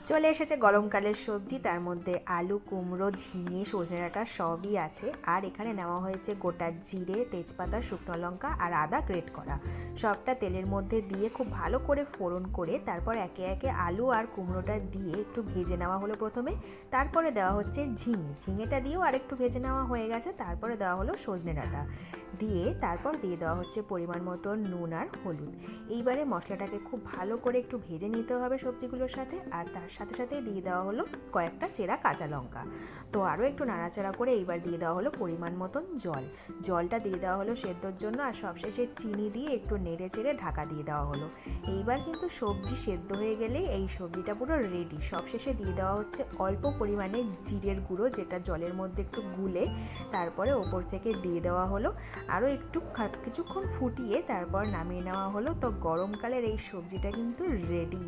চলে এসেছে গরমকালের সবজি, তার মধ্যে আলু, কুমড়ো, ঝিঙে, সজনে ডাঁটা সবই আছে। আর এখানে নেওয়া হয়েছে গোটা জিরে, তেজপাতা, শুকনো লঙ্কা আর আদা গ্রেট করা। সবটা তেলের মধ্যে দিয়ে খুব ভালো করে ফোড়ন করে তারপর একে একে আলু আর কুমড়োটা দিয়ে একটু ভেজে নেওয়া হলো প্রথমে। তারপরে দেওয়া হচ্ছে ঝিঙেটা দিয়েও আরেকটু ভেজে নেওয়া হয়ে গেছে। তারপরে দেওয়া হলো সজনে ডাঁটা দিয়ে, তারপর দিয়ে দেওয়া হচ্ছে পরিমাণ মতো নুন আর হলুদ। এইবারে মশলাটাকে খুব ভালো করে একটু ভেজে নিতে হবে সবজিগুলোর সাথে। আর তার সাথে সাথেই দিয়ে দেওয়া হলো কয়েকটা চেরা কাঁচা লঙ্কা। তো আরও একটু নাড়াচাড়া করে এইবার দিয়ে দেওয়া হলো পরিমাণ মতন জলটা দিয়ে দেওয়া হলো সেদ্ধর জন্য। আর সবশেষে চিনি দিয়ে একটু নেড়ে চেড়ে ঢাকা দিয়ে দেওয়া হলো। এইবার কিন্তু সবজি সেদ্ধ হয়ে গেলেই এই সবজিটা পুরো রেডি। সবশেষে দিয়ে দেওয়া হচ্ছে অল্প পরিমাণে জিরের গুঁড়ো, যেটা জলের মধ্যে একটু গুলে তারপরে ওপর থেকে দিয়ে দেওয়া হলো। আরও একটু কিছুক্ষণ ফুটিয়ে তারপর নামিয়ে নেওয়া হলো। তো গরমকালের এই সবজিটা কিন্তু রেডি।